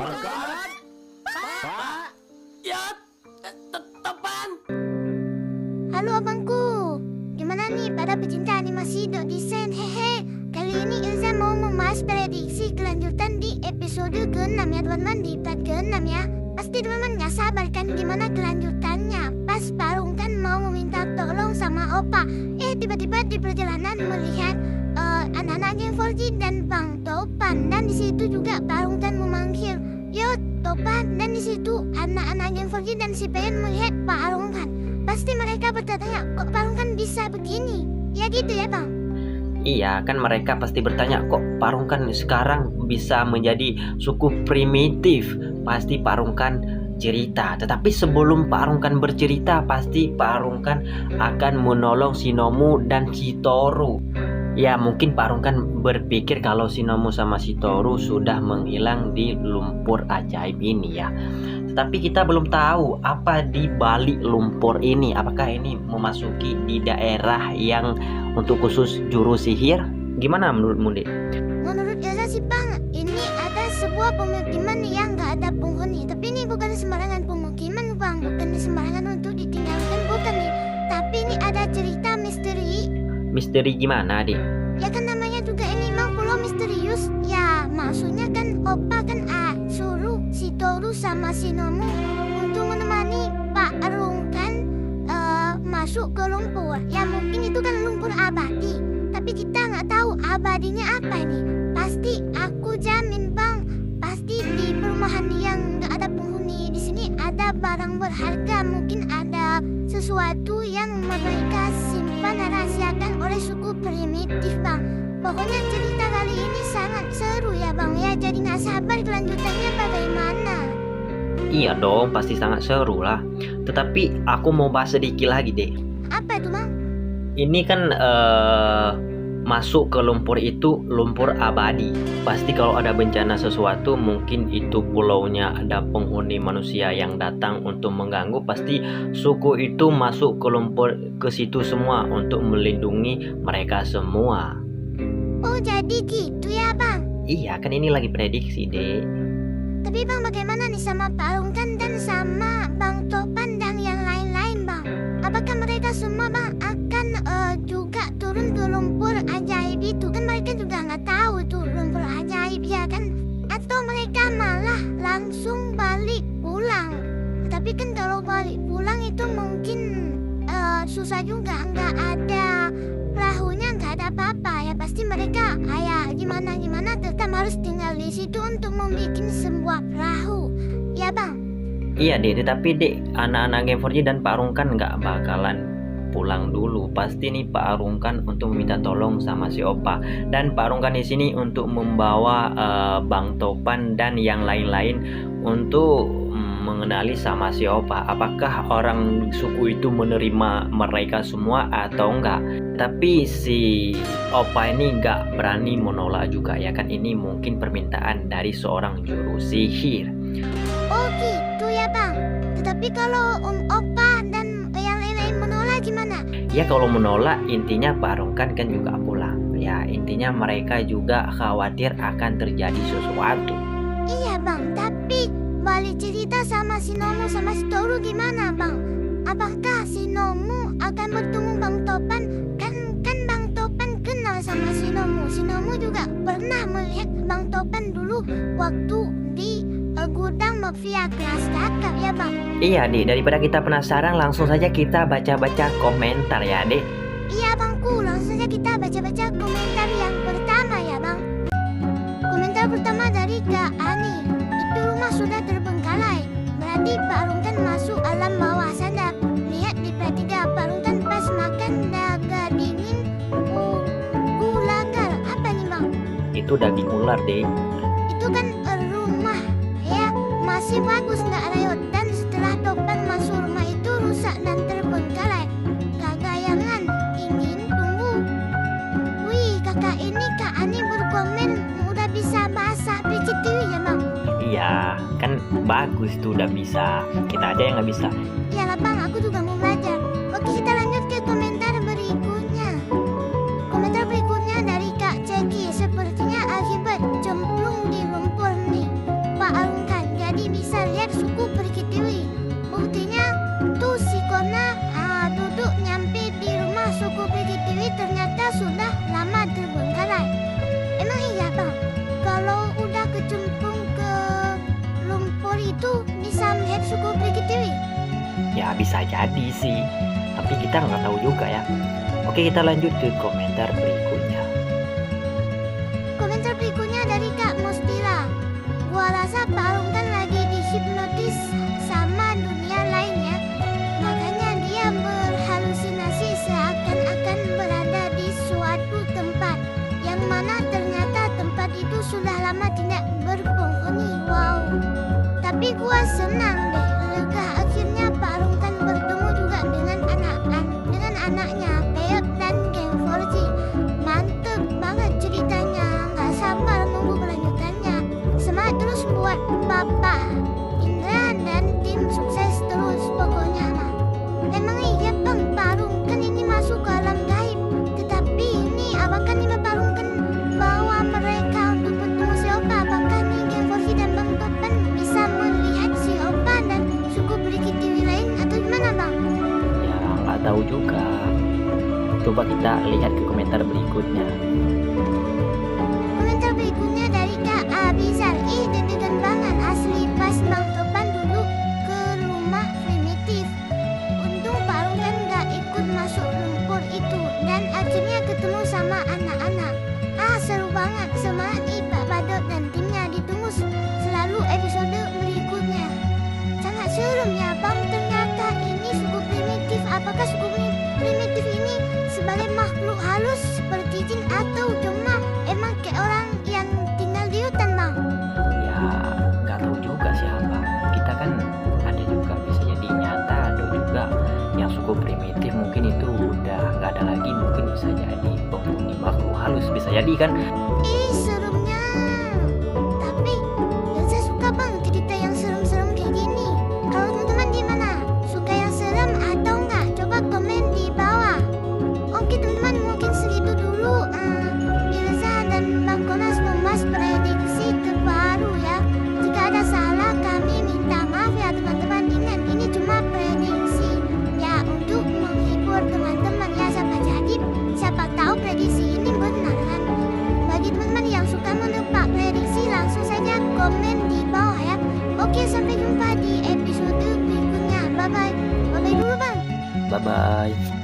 Topan! Pak! Ya, Topan! Halo abangku, gimana nih pada pecinta animasi desain? Hehe, kali ini Ilza mau membahas prediksi kelanjutan di episode ke-6 ya teman-teman, di part ke-6 ya. Pasti teman-teman gak sabar kan gimana kelanjutannya. Pas Parungkan mau meminta tolong sama Opa, tiba-tiba di perjalanan melihat anak-anak Geng 4G dan Bang Topan, dan di situ juga Parungkan memanggil Yo Topan, dan di situ anak-anak Geng 4G dan si Payon melihat Parungkan. Pasti mereka bertanya, kok Parungkan bisa begini? Ya gitu ya bang? Iya, kan mereka pasti bertanya, kok Parungkan sekarang bisa menjadi suku primitif? Pasti Parungkan cerita. Tetapi sebelum Parungkan bercerita, pasti Parungkan akan menolong Shinomu dan Shitoru. Ya, mungkin Parungkan berpikir kalau Shinomu sama Shitoru sudah menghilang di lumpur ajaib ini ya. Tetapi kita belum tahu apa di balik lumpur ini. Apakah ini memasuki di daerah yang untuk khusus jurus sihir? Gimana menurutmu, Dek? Menurut Elsa sih bang, ini ada sebuah pemukiman yang gak ada penghuni. Tapi ini bukan sembarangan pemukiman bang, bukan sembarangan untuk ditinggalkan, bukan nih. Tapi ini ada cerita misteri. Misteri gimana, Dek? Ya kan namanya juga ini bang pulau misterius. Ya maksudnya kan Opa kan suruh Shitoru sama Shinomu untuk menemani Pak Parungkan masuk ke lumpur. Ya mungkin itu kan lumpur abadi. Tapi kita nggak tahu abadinya apa ini. Pasti aku jamin bang, pasti di perumahan yang nggak ada penghuni di sini ada barang berharga. Mungkin ada sesuatu yang mereka simpan rahasiakan oleh suku primitif bang. Pokoknya cerita kali ini sangat seru ya bang ya. Jadi nggak sabar kelanjutannya bagaimana. Iya dong, pasti sangat seru lah. Tetapi aku mau bahas sedikit lagi, Dek. Apa itu bang? Ini kan masuk ke lumpur itu lumpur abadi. Pasti kalau ada bencana sesuatu, mungkin itu pulaunya ada penghuni manusia yang datang untuk mengganggu, pasti suku itu masuk ke lumpur ke situ semua untuk melindungi mereka semua. Oh jadi gitu ya bang? Iya, kan ini lagi prediksi, Dek. Tapi bang bagaimana nih sama Parungkan dan sama Bang Topan dan yang lain-lain bang? Apakah mereka semua bang akan juga turun ke lumpur ajaib itu? Kan mereka juga nggak tahu tuh lumpur ajaib ya kan? Atau mereka malah langsung balik pulang? Tapi kan kalau balik pulang itu mungkin susah juga, nggak ada perahunya, nggak ada apa-apa ya. Pasti mereka kayak gimana tetap harus tinggal di situ untuk membuat sebuah perahu ya bang. Iya, Dek, tetapi Dek, anak-anak Geng 4G dan Parungkan nggak bakalan pulang dulu. Pasti nih Parungkan untuk meminta tolong sama si Opa, dan Parungkan di sini untuk membawa Bang Topan dan yang lain-lain untuk mengenali sama si Opa. Apakah orang suku itu menerima mereka semua atau enggak? Tapi si Opa ini nggak berani menolak juga ya kan, ini mungkin permintaan dari seorang juru sihir. Oh gitu ya bang. Tetapi kalau Opa dan yang lain-lain menolak gimana? Ya kalau menolak intinya Parungkan kan juga pulang. Ya intinya mereka juga khawatir akan terjadi sesuatu. Iya bang, tapi balik cerita sama Shinomu sama Shitoru gimana bang? Apakah Shinomu akan bertemu Bang Topan? Kan Bang Topan kenal sama Shinomu. Shinomu juga pernah melihat Bang Topan dulu waktu di gudang mafia kelas kakap ya bang. Iya, Dek, daripada kita penasaran, langsung saja kita baca-baca komentar ya, Dek. Iya bangku, langsung saja kita baca-baca komentar yang pertama ya bang. Komentar pertama dari Kak Ani. Itu rumah sudah terbengkalai, berarti Parungkan masuk alam bawah sadar. Lihat di P3, Parungkan pas makan naga dingin ulagar. Apa nih bang? Itu daging ular, Dek. Itu kan rumah ya, masih bagus nggak Rayot. Dan setelah Topan masuk rumah itu rusak dan terbengkalai. Kagayangan ingin tumbuh. Wih kakak ini Kak Ani berkomen udah bisa bahasa PCTV ya bang? Iya, kan bagus tuh udah bisa. Kita aja yang nggak bisa. Ya lah bang, aku juga mau belajar. Oke kita lanjut ke komentar berikutnya. Komentar berikutnya dari Kak Ceki. Sepertinya akibat cemplung di lumpur nih Pak Parungkan. bisa lihat suku Perikitiwi. Buktinya tuh si Kona duduk nyampe di rumah suku Perikitiwi ternyata sudah lama terbengkalai. Emang iya bang, kalau udah kecemplung ke lumpur itu bisa melihat suku Perikitiwi? Ya bisa jadi sih, tapi kita nggak tahu juga ya. Oke, kita lanjut ke komentar berikutnya. Komentar berikutnya dari Kak Mostila. Gua rasa Pak Arung kan lagi dihipnotis sama dunia lainnya. Makanya dia berhalusinasi seakan-akan berada di suatu tempat yang mana ternyata tempat itu sudah lama tidak berpenghuni. Wow. Tapi gua senang deh, lega akhirnya Pak Arung kan bertemu juga dengan anaknya Peot dan Geng Forji. Mantep banget ceritanya, nggak sabar nunggu kelanjutannya. Semangat terus buat Bapak Indra dan tim, sukses terus pokoknya mah. Emang iya bang, Pak Arung kan ini masuk ke alam gaib. Tetapi ini apakah nih Pak Arung kan bawa mereka untuk bertemu si Opa? Apakah nih Geng Forji dan Bang Topan bisa melihat si Opa dan suku Perikitiwi lain atau gimana bang? Ya nggak tahu juga. Coba kita lihat ke komentar berikutnya. Komentar berikutnya dari Kak Abizar. Ih, deg-degan banget asli pas Bang Topan duduk ke rumah primitif. Untung Pak Arung kan gak ikut masuk lumpur itu dan akhirnya ketemu sama anak-anak. Seru banget. Semangat nih Pak Badot dan timnya. Ditunggu selalu episode berikutnya. Sangat serem ya bang. Ternyata ini suku primitif. Apakah suku primitif ini sebagai makhluk halus seperti jin atau cuma emang kayak orang yang tinggal di hutan bang? Ya nggak tahu juga siapa. Kita kan ada juga bisa jadi nyata, ada juga yang suku primitif, mungkin itu udah nggak ada lagi, mungkin bisa jadi penghuni makhluk halus, bisa jadi kan. Ih seremnya. Tapi Elsa suka bang cerita yang serem-serem kayak gini. Kalau teman-teman gimana? Suka yang serem atau enggak? Coba komen di bawah. Oke teman-teman, mungkin segitu dulu. Ilza dan Bang Konas membahas prediksi terbaru ya. Jika ada salah kami minta maaf ya teman-teman. Ingat ini cuma prediksi ya, untuk menghibur teman-teman ya. Siapa tahu prediksi ini benar kan. Bagi teman-teman yang suka menebak prediksi, langsung saja komen di bawah ya. Oke, sampai jumpa di episode berikutnya. Bye bye. Bye bye dulu bang. Bye bye.